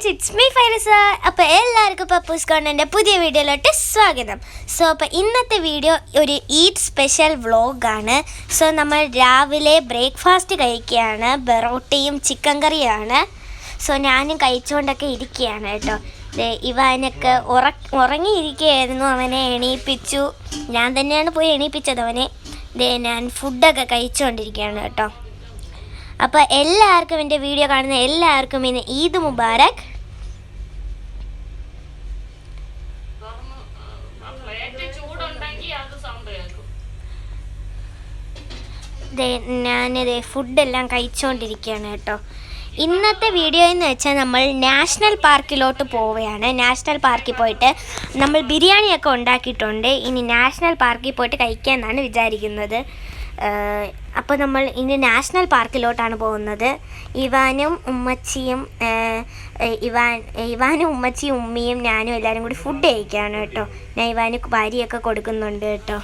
Friends, it's me ഫൈനസ. അപ്പോൾ എല്ലാവർക്കും Pappus കോർണറിൻ്റെ പുതിയ വീഡിയോയിലോട്ട് സ്വാഗതം. സോ അപ്പോൾ ഇന്നത്തെ വീഡിയോ ഒരു ഈദ് സ്പെഷ്യൽ വ്ളോഗാണ്. സോ നമ്മൾ രാവിലെ ബ്രേക്ക്ഫാസ്റ്റ് കഴിക്കുകയാണ്. ബെറോട്ടയും ചിക്കൻ കറിയാണ്. സോ ഞാനും കഴിച്ചുകൊണ്ടൊക്കെ ഇരിക്കുകയാണ് കേട്ടോ. ഇവാനൊക്കെ ഉറങ്ങിയിരിക്കുകയായിരുന്നു. അവനെ എണീപ്പിച്ചു. ഞാൻ തന്നെയാണ് പോയി എണീപ്പിച്ചത് അവനെ. ഞാൻ ഫുഡൊക്കെ കഴിച്ചുകൊണ്ടിരിക്കുകയാണ് കേട്ടോ. അപ്പോൾ എല്ലാവർക്കും എൻ്റെ വീഡിയോ കാണുന്ന എല്ലാവർക്കും ഇന്ന് ഈദ് മുബാരക്. ഞാനിത് ഫുഡെല്ലാം കഴിച്ചുകൊണ്ടിരിക്കുകയാണ് കേട്ടോ. ഇന്നത്തെ വീഡിയോ എന്ന് വെച്ചാൽ നമ്മൾ നാഷണൽ പാർക്കിലോട്ട് പോവുകയാണ്. നാഷണൽ പാർക്കിൽ പോയിട്ട് നമ്മൾ ബിരിയാണിയൊക്കെ ഉണ്ടാക്കിയിട്ടുണ്ട്. ഇനി നാഷണൽ പാർക്കിൽ പോയിട്ട് കഴിക്കാമെന്നാണ് വിചാരിക്കുന്നത്. അപ്പോൾ നമ്മൾ ഇനി നാഷണൽ പാർക്കിലോട്ടാണ് പോകുന്നത്. ഇവാനും ഉമ്മച്ചിയും ഉമ്മയും ഞാനും എല്ലാവരും കൂടി ഫുഡ് കഴിക്കുകയാണ് കേട്ടോ. ഞാൻ ഇവാന് വാരിയൊക്കെ കൊടുക്കുന്നുണ്ട് കേട്ടോ.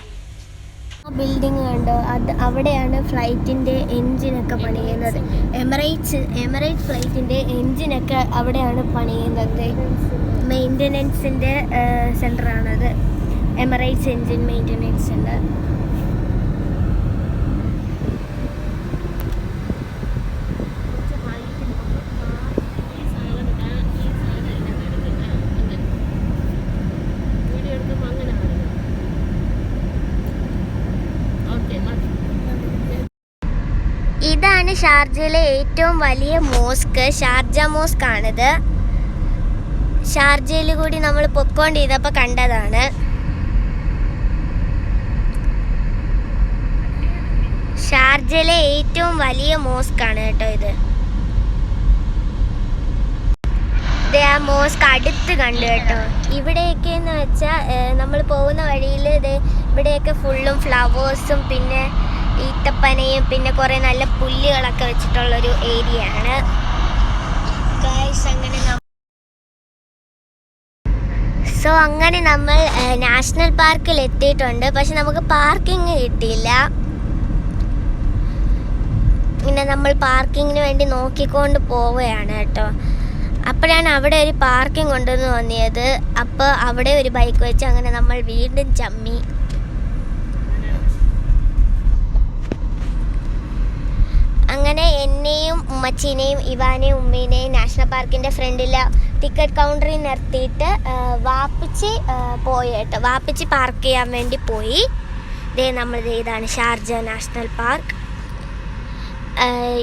ബിൽഡിങ് കണ്ടോ, അത് അവിടെയാണ് ഫ്ലൈറ്റിൻ്റെ എൻജിനൊക്കെ പണിയുന്നത്. എമിറേറ്റ്സ് ഫ്ലൈറ്റിൻ്റെ എൻജിനൊക്കെ അവിടെയാണ് പണിയുന്നത്. മെയിൻ്റനൻസിൻ്റെ സെൻ്ററാണത്. Emirates engine maintenance centre. ഇതാണ് ഷാർജയിലെ ഏറ്റവും വലിയ മോസ്ക്. ഷാർജ മോസ്ക് ആണിത്. ഷാർജയിൽ കൂടി നമ്മൾ പൊക്കോണ്ടിരുന്നപ്പോൾ കണ്ടതാണ്. ഷാർജയിലെ ഏറ്റവും വലിയ മോസ്ക് ആണ് കേട്ടോ ഇത്. ആ മോസ്ക് അടുത്ത് കണ്ടു കേട്ടോ. ഇവിടെയൊക്കെ എന്ന് വെച്ചാൽ നമ്മൾ പോകുന്ന വഴിയിൽ ഇവിടെയൊക്കെ ഫുള്ളും ഫ്ലവേഴ്സും പിന്നെ ഈത്തപ്പനയും പിന്നെ കുറേ നല്ല പുല്ലുകളൊക്കെ വെച്ചിട്ടുള്ളൊരു ഏരിയ ആണ്. അങ്ങനെ നമ്മൾ നാഷണൽ പാർക്കിൽ എത്തിയിട്ടുണ്ട്. പക്ഷെ നമുക്ക് പാർക്കിംഗ് കിട്ടിയില്ല. പിന്നെ നമ്മൾ പാർക്കിങ്ങിന് വേണ്ടി നോക്കിക്കൊണ്ട് പോവുകയാണ് കേട്ടോ. അപ്പോഴാണ് അവിടെ ഒരു പാർക്കിംഗ് ഉണ്ടെന്ന് തോന്നിയത്. അപ്പോൾ അവിടെ ഒരു ബൈക്ക് വെച്ച് അങ്ങനെ നമ്മൾ വീണ്ടും ചമ്മി. അങ്ങനെ എന്നെയും ഉമ്മച്ചീനെയും ഇവാനെയും ഉമ്മീനെയും നാഷണൽ പാർക്കിൻ്റെ ഫ്രണ്ടിലെ ടിക്കറ്റ് കൗണ്ടറിൽ നിർത്തിയിട്ട് വാപ്പിച്ചി പോയി കേട്ടോ. വാപ്പിച്ചി പാർക്ക് ചെയ്യാൻ വേണ്ടി പോയി. ഇതാണ് ഷാർജ നാഷണൽ പാർക്ക്.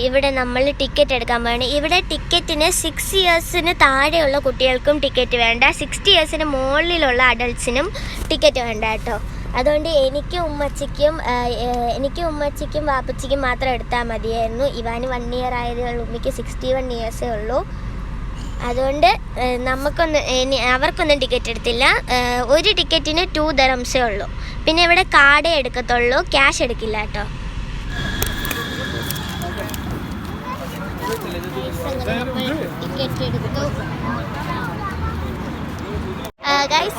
ഇവിടെ നമ്മൾ ടിക്കറ്റ് എടുക്കാൻ പോവാണ്. ഇവിടെ ടിക്കറ്റിന് 6 ഇയേഴ്സിന് താഴെയുള്ള കുട്ടികൾക്കും ടിക്കറ്റ് വേണ്ട, 60 ഇയേഴ്സിന് മുകളിലുള്ള അഡൾട്ട്സിനും ടിക്കറ്റ് വേണ്ട കേട്ടോ. അതുകൊണ്ട് എനിക്കും ഉമ്മച്ചിക്കും വാപ്പച്ചിക്കും മാത്രം എടുത്താൽ മതിയായിരുന്നു. ഇവാന് 1 ഇയർ ആയതേ ഉള്ളൂ. ഉമ്മയ്ക്ക് 61 ഇയേഴ്സേ ഉള്ളൂ. അതുകൊണ്ട് അവർക്കൊന്നും ടിക്കറ്റ് എടുത്തില്ല. ഒരു ടിക്കറ്റിന് 2 ദിർഹംസേ ഉള്ളൂ. പിന്നെ ഇവിടെ കാർഡേ എടുക്കത്തുള്ളൂ, ക്യാഷ് എടുക്കില്ല കേട്ടോ. ടിക്കറ്റ് എടുത്തു.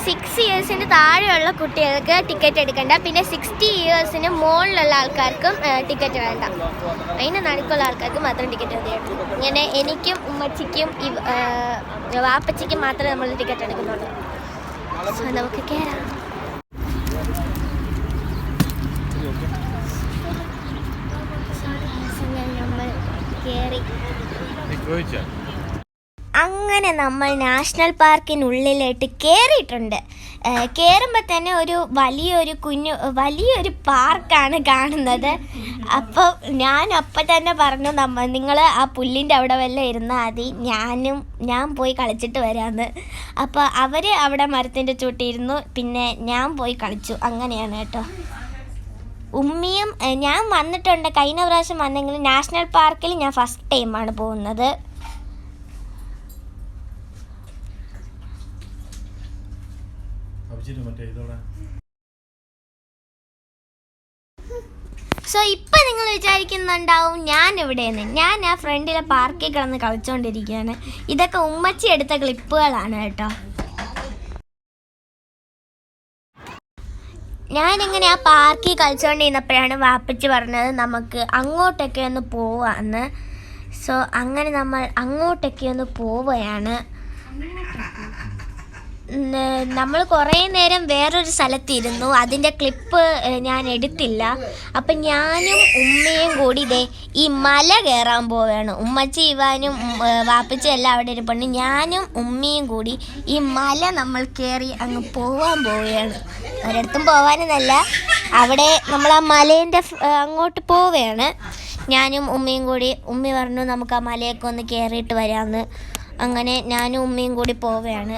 6 ഇയേഴ്സിന് താഴെയുള്ള കുട്ടികൾക്ക് ടിക്കറ്റ് എടുക്കണ്ട. പിന്നെ 60 ഇയേഴ്സിന് മുകളിലുള്ള ആൾക്കാർക്കും ടിക്കറ്റ് വേണ്ട. അതിന് നടുക്കുള്ള ആൾക്കാർക്ക് മാത്രം ടിക്കറ്റ് മതിയായിരുന്നു. ഇങ്ങനെ എനിക്കും ഉമ്മച്ചിക്കും വാപ്പച്ചിക്കും മാത്രമേ നമ്മൾ ടിക്കറ്റ് എടുക്കുന്നുള്ളൂ. സോ നമുക്ക് കയറാം. നമ്മൾ കയറി. അങ്ങനെ നമ്മൾ നാഷണൽ പാർക്കിനുള്ളിലോട്ട് കയറിയിട്ടുണ്ട്. കയറുമ്പോൾ തന്നെ ഒരു വലിയൊരു പാർക്കാണ് കാണുന്നത്. അപ്പോൾ ഞാൻ അപ്പം തന്നെ പറഞ്ഞു, നിങ്ങൾ ആ പുല്ലിൻ്റെ അവിടെ വല്ലതും ഇരുന്നാൽ മതി, ഞാൻ പോയി കളിച്ചിട്ട് വരാമെന്ന്. അപ്പോൾ അവർ അവിടെ മരത്തിൻ്റെ ചുട്ടിരുന്നു. പിന്നെ ഞാൻ പോയി കളിച്ചു. അങ്ങനെയാണ് കേട്ടോ. ഉമ്മിയും ഞാൻ വന്നിട്ടുണ്ട്. കഴിഞ്ഞ പ്രാവശ്യം വന്നെങ്കിലും നാഷണൽ പാർക്കിൽ ഞാൻ ഫസ്റ്റ് ടൈമാണ് പോകുന്നത്. സോ ഇപ്പം നിങ്ങൾ വിചാരിക്കുന്നുണ്ടാവും ഞാൻ ആ ഫ്രണ്ടിലെ പാർക്കിൽ കിടന്ന് കളിച്ചുകൊണ്ടിരിക്കുകയാണ്. ഇതൊക്കെ ഉമ്മച്ചി എടുത്ത ക്ലിപ്പുകളാണ് കേട്ടോ. ഞാനിങ്ങനെ ആ പാർക്കിൽ കളിച്ചുകൊണ്ടിരുന്നപ്പോഴാണ് വാപ്പച്ചി പറഞ്ഞത് നമുക്ക് അങ്ങോട്ടൊക്കെ ഒന്ന് പോവാന്ന്. സോ അങ്ങനെ നമ്മൾ അങ്ങോട്ടൊക്കെ ഒന്ന് പോവുകയാണ്. നമ്മൾ കുറേ നേരം വേറൊരു സ്ഥലത്തിരുന്നു, അതിൻ്റെ ക്ലിപ്പ് ഞാൻ എടുത്തില്ല. അപ്പം ഞാനും ഉമ്മയും കൂടി ഇതേ ഈ മല കയറാൻ പോവുകയാണ്. ഉമ്മച്ചി ഇവാനും വാപ്പച്ചും എല്ലാം അവിടെ ഇരിപ്പുണ്ട്. ഞാനും ഉമ്മയും കൂടി ഈ മല നമ്മൾ കയറി അങ്ങ് പോവാൻ പോവുകയാണ്. ഒരിടത്തും പോവാനെന്നല്ല, അവിടെ നമ്മൾ ആ മലേൻ്റെ അങ്ങോട്ട് പോവുകയാണ്. ഞാനും ഉമ്മയും കൂടി. ഉമ്മി പറഞ്ഞു നമുക്ക് ആ മലയൊക്കെ ഒന്ന് കയറിയിട്ട് വരാമെന്ന്. അങ്ങനെ ഞാനും ഉമ്മയും കൂടി പോവുകയാണ്.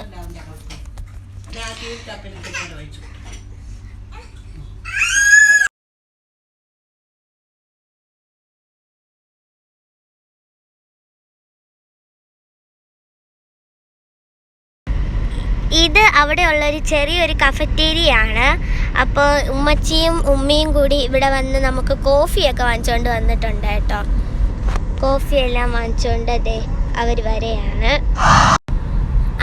ഇത് അവിടെയുള്ളൊരു ചെറിയൊരു കഫറ്റേരിയാണ്. അപ്പോൾ ഉമ്മച്ചിയും ഉമ്മയും കൂടി ഇവിടെ വന്ന് നമുക്ക് കോഫിയൊക്കെ വാങ്ങിച്ചുകൊണ്ട് വന്നിട്ടുണ്ട് കേട്ടോ. കോഫിയെല്ലാം വാങ്ങിച്ചുകൊണ്ട് അതെ അവർ വരെയാണ്.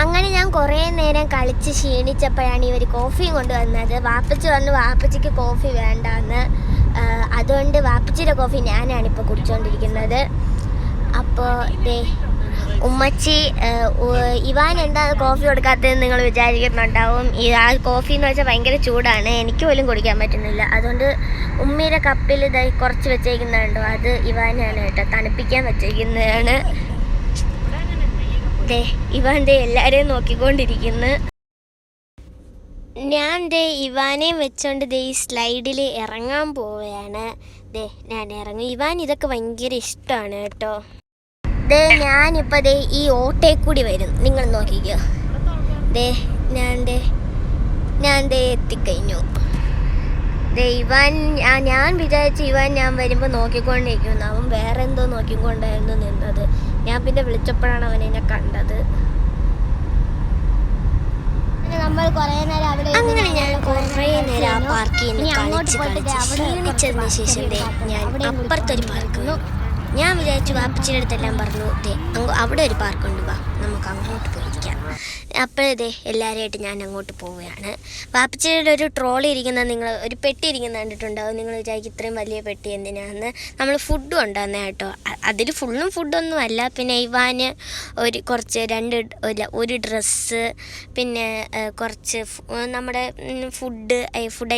അങ്ങനെ ഞാൻ കുറേ നേരം കളിച്ച് ക്ഷീണിച്ചപ്പോഴാണ് ഇവർ കോഫിയും കൊണ്ടുവന്നത്. വാപ്പച്ചി പറഞ്ഞു വാപ്പച്ചിക്ക് കോഫി വേണ്ടാന്ന്. അതുകൊണ്ട് വാപ്പച്ചിയുടെ കോഫി ഞാനാണിപ്പോൾ കുടിച്ചുകൊണ്ടിരിക്കുന്നത്. അപ്പോൾ ദേ ഉമ്മച്ചി ഇവാൻ എന്താ കോഫി കൊടുക്കാത്തതെന്ന് നിങ്ങൾ വിചാരിക്കുന്നുണ്ടാവും. ആ കോഫി എന്ന് വെച്ചാൽ ഭയങ്കര ചൂടാണ്, എനിക്ക് പോലും കുടിക്കാൻ പറ്റുന്നില്ല. അതുകൊണ്ട് ഉമ്മയുടെ കപ്പിൽ ഇതായി കുറച്ച് വെച്ചേക്കുന്നുണ്ടോ, അത് ഇവാനാണ് കേട്ടോ, തണുപ്പിക്കാൻ വെച്ചേക്കുന്നതാണ്. ദേ ഇവാൻ ദേ എല്ലാവരെയും നോക്കിക്കൊണ്ടിരിക്കുന്നു. ഞാൻ ദേ ഇവാനെയും വെച്ചോണ്ട് ദേ ഈ സ്ലൈഡിൽ ഇറങ്ങാൻ പോവുകയാണ്. ദേ ഞാൻ ഇറങ്ങും. ഇവാൻ ഇതൊക്കെ ഭയങ്കര ഇഷ്ടമാണ് കേട്ടോ. ദേ ഞാനിപ്പോൾ ദേ ഈ ഓട്ടയിൽ കൂടി വരും, നിങ്ങൾ നോക്കിക്കോ. ദേ ഞാൻ ദേ എത്തിക്കഴിഞ്ഞു. ദേ ഇവാൻ ഞാൻ വിചാരിച്ചു ഇവാൻ ഞാൻ വരുമ്പോൾ നോക്കിക്കൊണ്ടിരിക്കുന്നു. അവൻ വേറെ എന്തോ നോക്കിക്കൊണ്ടായിരുന്നു നിന്നത്. ഞാൻ പിന്നെ വിളിച്ചപ്പോഴാണ് അവൻ എന്നെ കണ്ടത്. അങ്ങനെ ഞാൻ കുറേ നേരം ആ പാർക്കിൽ നിന്ന് ക്ഷീണിച്ചതിന് ശേഷം ഞാൻ അപ്പുറത്തൊരു പാർക്ക്. ഞാൻ വിചാരിച്ചു വാപ്പച്ചിയുടെ അടുത്തെല്ലാം പറഞ്ഞു അവിടെ ഒരു പാർക്കുണ്ട്, വാ നമുക്ക് അങ്ങോട്ട് പോയിരിക്കാം. അപ്പോഴേ എല്ലാവരുമായിട്ട് ഞാൻ അങ്ങോട്ട് പോവുകയാണ്. വാപ്പച്ചിയുടെ ഒരു ട്രോളി ഇരിക്കുന്നത്, നിങ്ങൾ ഒരു പെട്ടി ഇരിക്കുന്നത് കണ്ടിട്ടുണ്ടാവും. നിങ്ങൾ വിചാരിക്കും ഇത്രയും വലിയ പെട്ടി എന്തിനാന്ന്. നമ്മൾ ഫുഡും ഉണ്ടാകുന്ന കേട്ടോ. അതിൽ ഫുള്ളും ഫുഡൊന്നും അല്ല. പിന്നെ ഇവാന് കുറച്ച് ഒരു ഡ്രസ്സ്, പിന്നെ കുറച്ച് നമ്മുടെ ഫുഡ്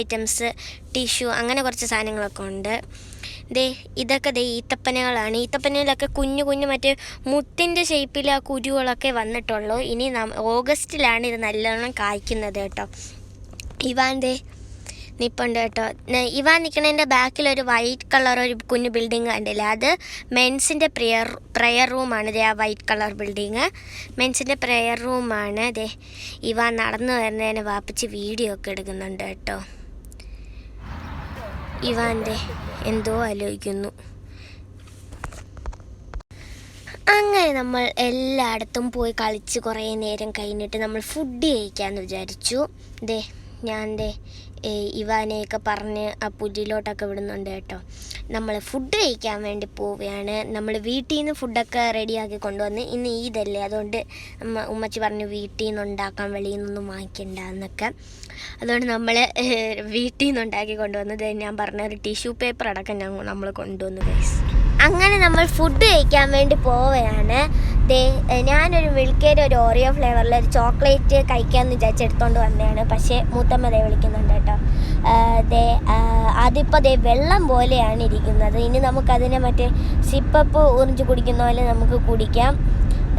ഐറ്റംസ്, ടിഷ്യൂ, അങ്ങനെ കുറച്ച് സാധനങ്ങളൊക്കെ ഉണ്ട്. ഇതൊക്കെ ഈത്തപ്പനകളാണ്. ഈത്തപ്പനയിലൊക്കെ കുഞ്ഞു മറ്റേ മുത്തിൻ്റെ ഷേപ്പിൽ ആ കുരുകളൊക്കെ വന്നിട്ടുള്ളൂ. ഇനി ഓഗസ്റ്റിലാണ് ഇത് നല്ലോണം കായ്ക്കുന്നത് കേട്ടോ. ഇവാൻ നിൽപ്പുണ്ട് കേട്ടോ. ഇവാൻ നിൽക്കണതിൻ്റെ ബാക്കിലൊരു വൈറ്റ് കളർ ഒരു കുഞ്ഞു ബിൽഡിങ് കണ്ടില്ല, അത് മെൻസിൻ്റെ പ്രെയർ റൂമാണ്. ആ വൈറ്റ് കളർ ബിൽഡിങ് മെൻസിൻ്റെ പ്രെയർ റൂമാണ്. ഇവാൻ നടന്നു വരുന്നതിന് വാപ്പച്ചി വീഡിയോ ഒക്കെ എടുക്കുന്നുണ്ട് കേട്ടോ. ഇവാൻ്റെ എന്തോ ആലോചിക്കുന്നു. അങ്ങനെ നമ്മൾ എല്ലായിടത്തും പോയി കളിച്ച് കുറേ നേരം കഴിഞ്ഞിട്ട് നമ്മൾ ഫുഡ് കഴിക്കാമെന്ന് വിചാരിച്ചു. ഞാൻ ഇവാനെയൊക്കെ പറഞ്ഞ് ആ പുല്ലിലോട്ടൊക്കെ വിടുന്നുണ്ട് കേട്ടോ. നമ്മൾ ഫുഡ് കഴിക്കാൻ വേണ്ടി പോവുകയാണ്. നമ്മൾ വീട്ടിൽ നിന്ന് ഫുഡൊക്കെ റെഡിയാക്കി കൊണ്ടുവന്ന്, ഇന്ന് ഈദല്ലേ, അതുകൊണ്ട് ഉമ്മച്ചി പറഞ്ഞു വീട്ടിൽ നിന്ന് ഉണ്ടാക്കാൻ വെളിയിൽ നിന്നൊന്നും വാങ്ങിക്കണ്ട എന്നൊക്കെ. അതുകൊണ്ട് നമ്മൾ വീട്ടിൽ നിന്ന് ഉണ്ടാക്കി കൊണ്ടുവന്നത് ഞാൻ പറഞ്ഞ ഒരു ടിഷ്യൂ പേപ്പർ അടക്കം നമ്മൾ കൊണ്ടുവന്നു ഗൈസ്. അങ്ങനെ നമ്മൾ ഫുഡ് കഴിക്കാൻ വേണ്ടി പോവുകയാണ്. ഞാനൊരു മിൽക്കേരി ഒരു ഓറിയോ ഫ്ലേവറിൽ ഒരു ചോക്ലേറ്റ് കഴിക്കാമെന്ന് വിചാരിച്ച് എടുത്തുകൊണ്ട് വന്നതാണ്. പക്ഷേ മൂത്തമ്മ വിളിക്കുന്നുണ്ട് കേട്ടോ. അതിപ്പോൾ വെള്ളം പോലെയാണ് ഇരിക്കുന്നത്. ഇനി നമുക്കതിനെ മറ്റേ സിപ്പപ്പ് ഉറിഞ്ച് കുടിക്കുന്ന പോലെ നമുക്ക് കുടിക്കാം.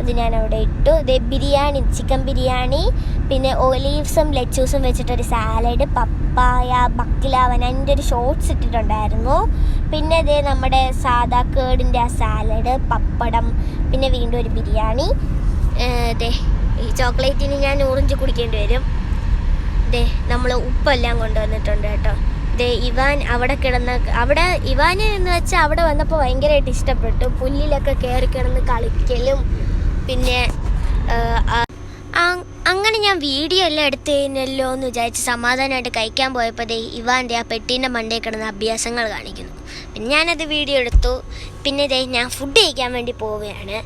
അത് ഞാൻ അവിടെ ഇട്ടു. ബിരിയാണി, ചിക്കൻ ബിരിയാണി, പിന്നെ ഒലീവ്സും ലെച്ചൂസും വെച്ചിട്ടൊരു സാലഡ്, പപ്പായ, ബക്കിലാവൻ, അതിൻ്റെ ഒരു ഷോർട്ട്സ് ഇട്ടിട്ടുണ്ടായിരുന്നു. പിന്നെ നമ്മുടെ സാദാ കേടിൻ്റെ ആ സാലഡ്, പപ്പടം, പിന്നെ വീണ്ടും ഒരു ബിരിയാണി. ഈ ചോക്ലേറ്റിന് ഞാൻ ഓറഞ്ച് കുടിക്കേണ്ടി വരും. നമ്മൾ ഉപ്പെല്ലാം കൊണ്ടുവന്നിട്ടുണ്ട് കേട്ടോ. ഇവാൻ അവിടെ ഇവാന് എന്ന് വെച്ചാൽ അവിടെ വന്നപ്പോൾ ഭയങ്കരമായിട്ട് ഇഷ്ടപ്പെട്ടു. പുല്ലിലൊക്കെ കയറി കിടന്ന് കളിക്കലും പിന്നെ അങ്ങനെ ഞാൻ വീഡിയോ എല്ലാം എടുത്തു കഴിഞ്ഞല്ലോ എന്ന് വിചാരിച്ച് സമാധാനമായിട്ട് കഴിക്കാൻ പോയപ്പോൾ ഇവാൻ്റെ ആ പെട്ടീൻ്റെ മണ്ടയിൽ കിടന്ന അഭ്യാസങ്ങൾ കാണിക്കുന്നു. പിന്നെ ഞാനത് വീഡിയോ എടുത്തു. പിന്നെ ഞാൻ ഫുഡ് കഴിക്കാൻ വേണ്ടി പോവുകയാണ്.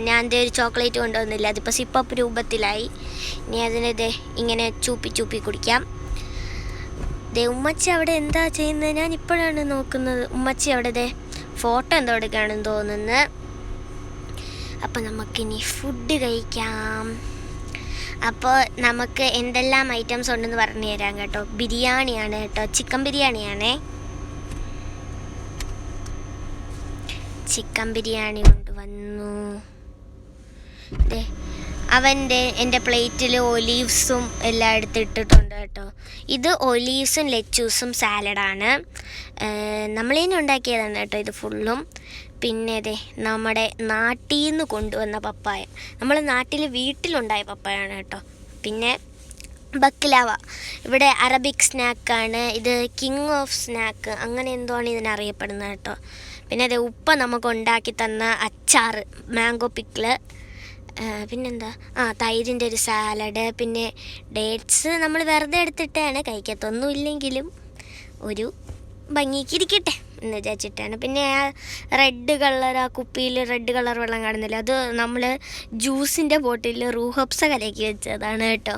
ഞാൻ ഒരു ചോക്ലേറ്റ് കൊണ്ടുവന്നില്ല, അതിപ്പോൾ സിപ്പപ്പ് രൂപത്തിലായി. ഇനി അതിനെ ഇങ്ങനെ ചൂപ്പി കുടിക്കാം. ഉമ്മച്ചി അവിടെ എന്താ ചെയ്യുന്നത് ഞാൻ ഇപ്പോഴാണ് നോക്കുന്നത്. ഉമ്മച്ചി അവിടെ ഫോട്ടോ എന്തോ എടുക്കുകയാണെന്ന് തോന്നുന്നത്. അപ്പോൾ നമുക്കിനി ഫുഡ് കഴിക്കാം. അപ്പോൾ നമുക്ക് എന്തെല്ലാം ഐറ്റംസ് ഉണ്ടെന്ന് പറഞ്ഞു തരാം കേട്ടോ. ബിരിയാണിയാണ് കേട്ടോ, ചിക്കൻ ബിരിയാണിയാണേ. ചിക്കൻ ബിരിയാണി കൊണ്ടുവന്നു. എൻ്റെ പ്ലേറ്റിൽ ഒലീവ്സും എല്ലാം എടുത്തിട്ടിട്ടുണ്ട് കേട്ടോ. ഇത് ഒലീവ്സും ലെച്ചൂസും സാലഡാണ്. നമ്മളിനി ഉണ്ടാക്കിയതാണ് കേട്ടോ ഇത് ഫുള്ളും. പിന്നെ നമ്മുടെ നാട്ടിൽ നിന്ന് കൊണ്ടുവന്ന പപ്പായ, നമ്മൾ നാട്ടിൽ വീട്ടിലുണ്ടായ പപ്പായാണ് കേട്ടോ. പിന്നെ ബക്ലാവ, ഇവിടെ അറബിക് സ്നാക്കാണ് ഇത്, കിങ് ഓഫ് സ്നാക്ക് അങ്ങനെ എന്തോ ആണ് ഇതിനറിയപ്പെടുന്നത് കേട്ടോ. പിന്നെ ഉപ്പ നമുക്ക് ഉണ്ടാക്കി തന്ന അച്ചാറ്, മാംഗോ പിക്കിള്, പിന്നെന്താ തൈരിൻ്റെ ഒരു സാലഡ്, പിന്നെ ഡേറ്റ്സ് നമ്മൾ വെറുതെ എടുത്തിട്ടാണ്, കഴിക്കത്തൊന്നും ഇല്ലെങ്കിലും ഒരു ഭംഗിക്ക് ഇരിക്കട്ടെ എന്ന് വിചാരിച്ചിട്ടാണ്. പിന്നെ ആ റെഡ് കളർ, ആ കുപ്പിയിൽ റെഡ് കളർ വെള്ളം കാണുന്നില്ല, അത് നമ്മൾ ജ്യൂസിൻ്റെ ബോട്ടിലിൽ റൂഹബ്സ കലക്കി വെച്ചതാണ് കേട്ടോ.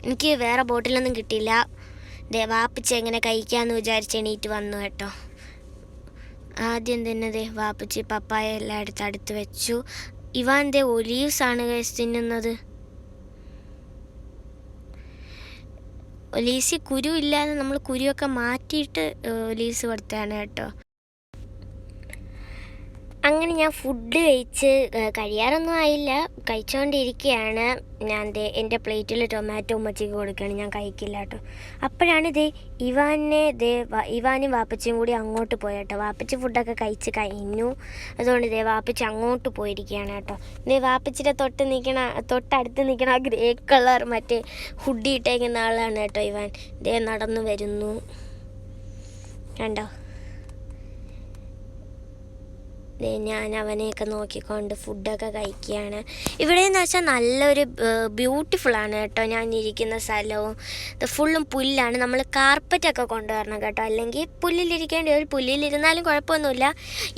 എനിക്ക് വേറെ ബോട്ടിലൊന്നും കിട്ടിയില്ല. വാപ്പിച്ച എങ്ങനെ കഴിക്കാമെന്ന് വിചാരിച്ച് എണീറ്റ് വന്നു കേട്ടോ. ആദ്യം തന്നെ വാപ്പിച്ച് പപ്പായ എല്ലാം അടുത്ത് വെച്ചു. ഇവാൻ ഒലീവ്സ് ആണ് തിന്നുന്നത്. ഒലീവ്സ് കുരു ഇല്ലാതെ നമ്മൾ കുരുവൊക്കെ മാറ്റിയിട്ട് ഒലീവ്സ് കൊടുത്തതാണ് കേട്ടോ. അങ്ങനെ ഞാൻ ഫുഡ് കഴിച്ച് കഴിയാറൊന്നും ആയില്ല, കഴിച്ചുകൊണ്ടിരിക്കുകയാണ്. ഞാൻ എൻ്റെ പ്ലേറ്റിൽ ടൊമാറ്റോ ഉമ്മച്ചിക്ക് കൊടുക്കുകയാണ്, ഞാൻ കഴിക്കില്ല കേട്ടോ. അപ്പോഴാണ് ഇവാനും വാപ്പച്ചിയും കൂടി അങ്ങോട്ട് പോയി കേട്ടോ. വാപ്പച്ചി ഫുഡൊക്കെ കഴിച്ച് കഴിഞ്ഞു, അതുകൊണ്ട് വാപ്പച്ചി അങ്ങോട്ട് പോയിരിക്കുകയാണ് കേട്ടോ. വാപ്പച്ചിയുടെ തൊട്ടടുത്ത് നിൽക്കണ ആ ഗ്രേ കളർ മറ്റേ ഹുഡി ഇട്ടേക്കുന്ന ആളാണ് കേട്ടോ ഇവാൻ. നടന്നു വരുന്നു കണ്ടോ. ഞാൻ അവനെയൊക്കെ നോക്കിക്കൊണ്ട് ഫുഡൊക്കെ കഴിക്കുകയാണ്. ഇവിടെയെന്ന് വെച്ചാൽ നല്ലൊരു ബ്യൂട്ടിഫുള്ളാണ് കേട്ടോ. ഞാൻ ഇരിക്കുന്ന സ്ഥലവും ഇത് ഫുള്ളും പുല്ലാണ്. നമ്മൾ കാർപ്പറ്റൊക്കെ കൊണ്ടുവരണം കേട്ടോ, അല്ലെങ്കിൽ പുല്ലിലിരിക്കേണ്ടി വരും. പുല്ലിലിരുന്നാലും കുഴപ്പമൊന്നുമില്ല.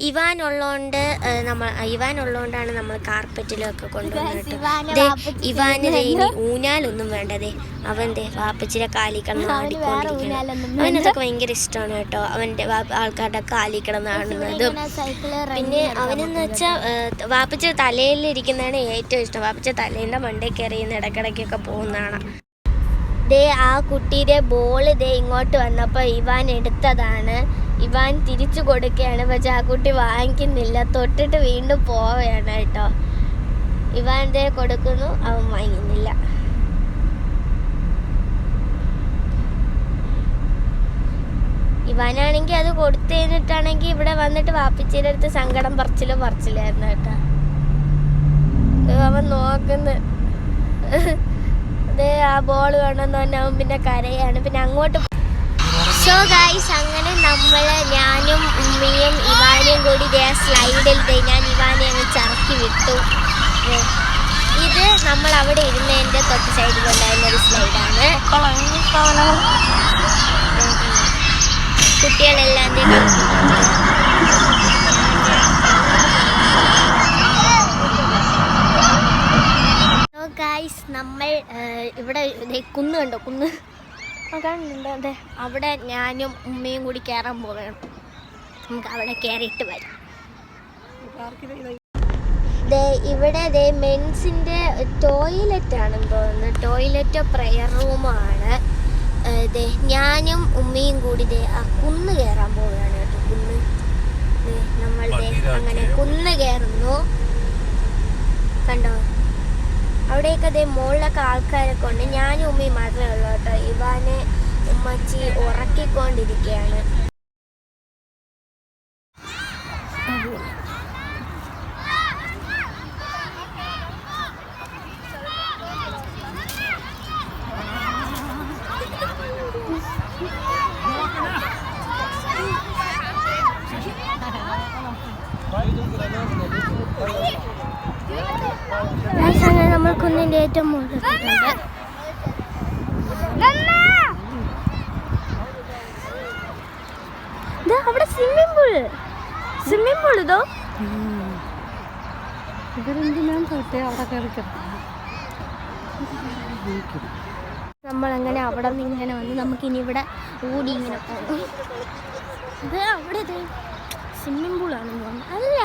ഇവാൻ ഉള്ളതുകൊണ്ടാണ് നമ്മൾ കാർപ്പറ്റിലൊക്കെ കൊണ്ടുവന്നത് കേട്ടോ. ഇവാന് ഇനി ഊഞ്ഞാലൊന്നും വേണ്ടതേ, അവൻ വാപ്പച്ചിയുടെ കാലി കിടന്ന് ആടിക്കൊണ്ടിരിക്കണം. അവനതൊക്കെ ഭയങ്കര ഇഷ്ടമാണ് കേട്ടോ, അവൻ്റെ ആൾക്കാരുടെ കാലി കിടന്ന് ആടുന്നത്. പിന്നെ അവനെന്ന് വെച്ചാൽ വാപ്പച്ച തലയിലിരിക്കുന്നതാണ് ഏറ്റവും ഇഷ്ടം. വാപ്പച്ച തലേൻ്റെ മണ്ടേ കയറിയുന്ന ഇടയ്ക്കിടയ്ക്കൊക്കെ പോകുന്നതാണ്. ആ കുട്ടിയുടെ ബോൾ ഇങ്ങോട്ട് വന്നപ്പോൾ ഇവാൻ എടുത്തതാണ്. ഇവാൻ തിരിച്ചു കൊടുക്കുകയാണ്, പക്ഷെ ആ കുട്ടി വാങ്ങിക്കുന്നില്ല, തൊട്ടിട്ട് വീണ്ടും പോവുകയാണ് കേട്ടോ. ഇവാൻ കൊടുക്കുന്നു, അവൻ വാങ്ങുന്നില്ല. ഇവാനാണെങ്കിൽ അത് കൊടുത്തു കഴിഞ്ഞിട്ടാണെങ്കിൽ ഇവിടെ വന്നിട്ട് വാപ്പിച്ചിയുടെ അടുത്ത് സങ്കടം പറച്ചിലായിരുന്നു കേട്ടോ. അവൻ നോക്കുന്നു, ആ ബോൾ വേണമെന്ന് പറഞ്ഞാൽ അവൻ പിന്നെ കരയാണ്. പിന്നെ അങ്ങോട്ട് സോ ഗൈസ്, അങ്ങനെ ഞാനും ഉമ്മയും ഇവാനെയും കൂടി സ്ലൈഡിൽ ഞാൻ ഇവാനെ അങ്ങ് ചറക്കി വിട്ടു. ഇത് നമ്മൾ അവിടെ ഇരുന്നതിൻ്റെ തൊട്ട് സൈഡിലുണ്ടായിരുന്ന ഒരു സ്ലൈഡാണ്. കുട്ടികളെല്ലാം ഗൈസ്, നമ്മൾ ഇവിടെ കുന്ന് കണ്ടോ, കുന്ന് കാണുന്നുണ്ട്. അതെ, അവിടെ ഞാനും ഉമ്മയും കൂടി കയറാൻ പോവുകയാണ്. നമുക്ക് അവിടെ കയറിയിട്ട് വരാം. ഇവിടെ മെൻസിൻ്റെ ടോയ്ലറ്റ് ആണെന്ന് തോന്നുന്നു, ടോയ്ലറ്റോ പ്രയർ റൂമോ ആണ്. ഞാനും ഉമ്മയും കൂടി ആ കുന്ന് കയറാൻ പോവുകയാണ് കേട്ടോ. കുന്ന് നമ്മൾ അങ്ങനെ കുന്ന് കയറുന്നു കണ്ടോ. അവിടെയൊക്കെ മുകളിലൊക്കെ ആൾക്കാരൊക്കെ ഉണ്ട്. ഞാനും ഉമ്മയും മാത്രമേ ഉള്ളൂ കേട്ടോ. ഇവാനെ ഉമ്മച്ചി ഉറക്കിക്കൊണ്ടിരിക്കുകയാണ്. നമ്മൾ കുന്നിൻ്റെ ഏറ്റവും മുകളിലെത്തിയിട്ടുണ്ട്. അവിടെ സ്വിമ്മിംഗ് പൂൾ ഇതോ നമ്മളങ്ങനെ അവിടെ നിന്ന് ഇങ്ങനെ വന്ന് നമുക്കിനി ഇവിടെ ഓടി ഇങ്ങനെ പോകും. ഇത് അവിടെ സ്വിമ്മിംഗ് പൂളാണെന്ന് തോന്നുന്നു. അല്ല,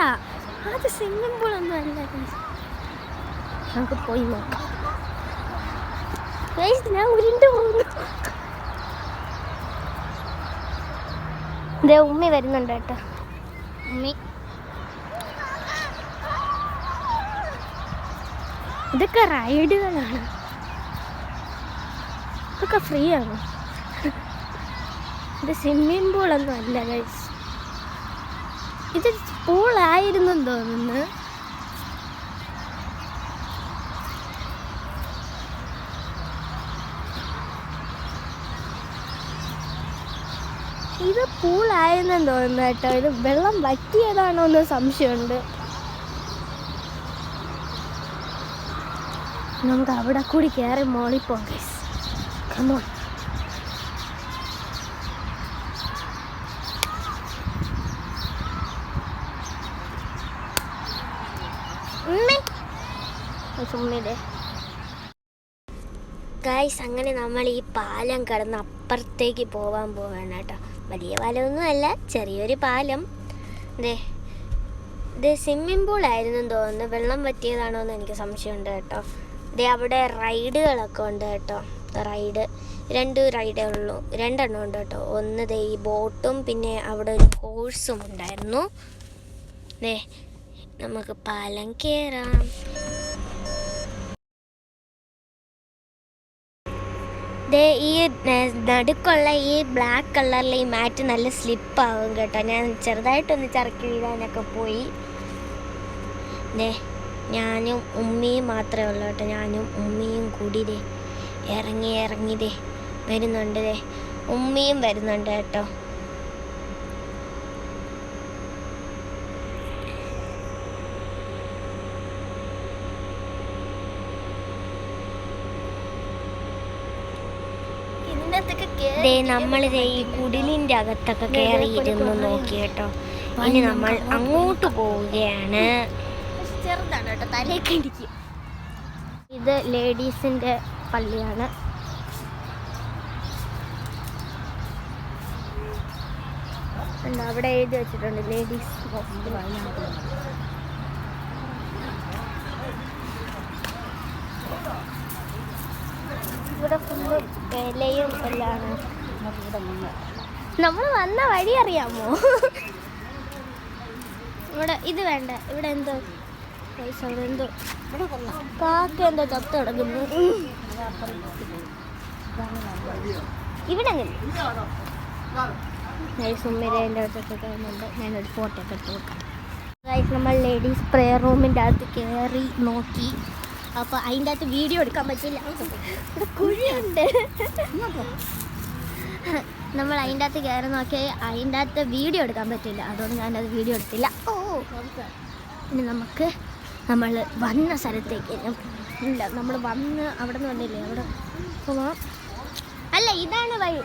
അത് സ്വിമ്മിംഗ് പൂളൊന്നും അല്ല. നമുക്ക് പോയി നോക്കാം. ഞാൻ ഉരുണ്ട് പോകുന്നു. ഇതേ ഉമ്മി വരുന്നുണ്ട് കേട്ടോ. ഉമ്മി ഇതൊക്കെ റൈഡുകളാണ്. ഇതൊക്കെ ഫ്രീ ആണ്. ഇത് സ്വിമ്മിങ് പൂളൊന്നും അല്ല ഗൈസ്. ഇത് പൂളായിരുന്നെന്ന് തോന്നുന്നു. ഇത് പൂളായിരുന്നെന്ന് തോന്നുന്നു കേട്ടോ. ഇത് വെള്ളം വറ്റിയതാണോ എന്ന് സംശയമുണ്ട്. നമുക്ക് അവിടെ കൂടി കയറി മോളിപ്പോം ഗൈസ്. കമോൺ. ഗൈസ്, അങ്ങനെ നമ്മൾ ഈ പാലം കടന്ന് അപ്പുറത്തേക്ക് പോകാൻ പോവാണ് കേട്ടോ. വലിയ പാലമൊന്നും അല്ല, ചെറിയൊരു പാലം. ഇത് സ്വിമ്മിംഗ് പൂളായിരുന്നു തോന്നുന്നു. വെള്ളം പറ്റിയതാണോ എന്ന് എനിക്ക് സംശയമുണ്ട് കേട്ടോ. അവിടെ റൈഡുകളൊക്കെ ഉണ്ട് കേട്ടോ. രണ്ട് റൈഡേ ഉള്ളൂ, 2 എണ്ണം ഉണ്ട് കേട്ടോ. ഒന്ന് ഈ ബോട്ടും പിന്നെ അവിടെ ഒരു ഹോഴ്സും ഉണ്ടായിരുന്നു. നമുക്ക് പാലം കയറാം. ഈ നടുക്കുള്ള ഈ ബ്ലാക്ക് കളറിലെ ഈ മാറ്റ് നല്ല സ്ലിപ്പാവും കേട്ടോ. ഞാൻ ചെറുതായിട്ടൊന്ന് ചറുക്കി വീഴാനൊക്കെ പോയി. ഞാനും ഉമ്മിയും മാത്രമേ ഉള്ളൂ കേട്ടോ. ഞാനും ഉമ്മിയും കൂടി ഇറങ്ങി വരുന്നുണ്ട്. ഉമ്മിയും വരുന്നുണ്ട് കേട്ടോ. നമ്മളിതേ ഈ കുടിലിൻ്റെ അകത്തൊക്കെ കയറിയിരുന്നു നോക്കി കേട്ടോ. ഇനി നമ്മൾ അങ്ങോട്ട് പോവുകയാണ്. ചെറുതാണ് കേട്ടോ, തലയൊക്കെ ഇടിക്കും. ഇത് ലേഡീസിൻ്റെ പള്ളിയാണ്. അവിടെ എഴുതി വെച്ചിട്ടുണ്ട് ലേഡീസ് ഹോസ്റ്റൽ. ഇവിടെ ഫുള്ള് വിലയും എല്ലാം. നമ്മൾ വന്ന വഴി അറിയാമോ? ഇവിടെ ഇത് വേണ്ട. ഇവിടെ എന്തോ പൈസ, അവിടെ എന്തോ കാക്ക എന്തോ ചത്ത് കിടക്കുന്നു. ഇവിടെ സുമ്മിരേൻ്റെ അടുത്തൊക്കെ കാണുന്നുണ്ട്. ഞാനൊരു ഫോട്ടോ ഒക്കെ എടുത്ത് നോക്കാം. നമ്മൾ ലേഡീസ് പ്രെയർ റൂമിൻ്റെ അകത്ത് കയറി നോക്കി. അപ്പോൾ അതിൻ്റെ അകത്ത് വീഡിയോ എടുക്കാൻ പറ്റില്ല. ഇവിടെ കുഴിയുണ്ട്. നമ്മൾ അതിൻ്റെ അകത്ത് കയറി നോക്കി അതിൻ്റെ അകത്ത് വീഡിയോ എടുക്കാൻ പറ്റില്ല. അതുകൊണ്ട് ഞാനത് വീഡിയോ എടുത്തില്ല. ഇനി നമ്മൾ വന്ന സ്ഥലത്തേക്ക് ഇല്ല, നമ്മൾ വന്ന് അവിടെ നിന്ന് വന്നില്ലേ, അവിടെ പോവാം. അല്ല, ഇതാണ് വഴി.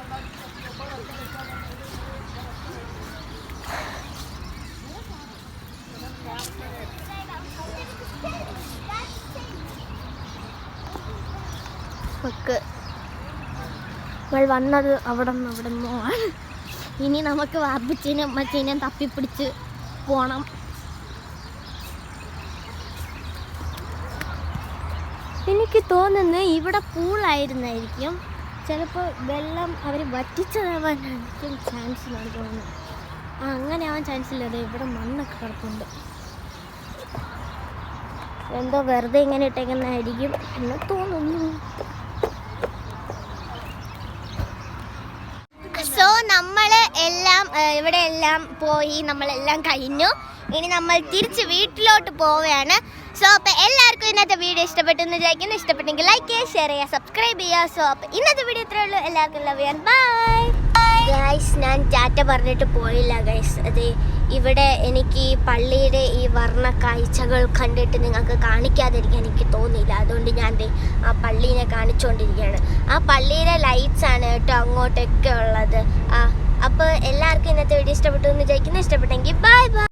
നമ്മൾ വന്നത് അവിടെ നിന്നാണ്. ഇനി നമുക്ക് വാപ്പച്ചീനും അമ്മച്ചീനെയും തപ്പിപ്പിടിച്ച് പോകണം. എനിക്ക് തോന്നുന്നു ഇവിടെ പൂളായിരുന്നായിരിക്കും. ചിലപ്പോൾ വെള്ളം അവർ വറ്റിച്ചതാവാനായിരിക്കും ചാൻസ് എന്നാണ് തോന്നുന്നത്. അങ്ങനെ ആവാൻ ചാൻസ് ഇല്ല. ഇവിടെ മണ്ണൊക്കെ കിടപ്പുണ്ട്. എന്തോ വെറുതെ ഇങ്ങനെ ഇട്ടേക്കുന്നതായിരിക്കും എന്ന് തോന്നുന്നു. സോ നമ്മൾ ഇവിടെ എല്ലാം പോയി, നമ്മളെല്ലാം കഴിഞ്ഞു. ഇനി നമ്മൾ തിരിച്ച് വീട്ടിലോട്ട് പോവുകയാണ്. സോ അപ്പോൾ എല്ലാവർക്കും ഇന്നത്തെ വീഡിയോ ഇഷ്ടപ്പെട്ടു എന്ന് വിചാരിക്കുന്നു. ഇഷ്ടപ്പെട്ടെങ്കിൽ ലൈക്ക് ചെയ്യുക, ഷെയർ ചെയ്യുക, സബ്സ്ക്രൈബ് ചെയ്യുക. സോ അപ്പോൾ ഇന്നത്തെ വീഡിയോ ഇത്രയേ ഉള്ളൂ. എല്ലാവർക്കും ലവ് ചെയ്യാൻ ബൈ ഗൈസ്. ഞാൻ ടാറ്റ പറഞ്ഞിട്ട് പോയില്ല ഗൈസ്. അത് ഇവിടെ എനിക്ക് ഈ പള്ളിയുടെ ഈ വർണ്ണ കാഴ്ചകൾ കണ്ടിട്ട് നിങ്ങൾക്ക് കാണിക്കാതിരിക്കാൻ എനിക്ക് തോന്നിയില്ല. അതുകൊണ്ട് ഞാൻ ആ പള്ളീനെ കാണിച്ചുകൊണ്ടിരിക്കുകയാണ്. ആ പള്ളിയിലെ ലൈറ്റ്സ് ആണ് കേട്ടോ അങ്ങോട്ടൊക്കെ ഉള്ളത്. അപ്പോൾ എല്ലാവർക്കും ഇന്നത്തെ വീഡിയോ ഇഷ്ടപ്പെട്ടു എന്ന് വിചാരിക്കുന്നു. ഇഷ്ടപ്പെട്ടെങ്കിൽ ബൈ ബൈ.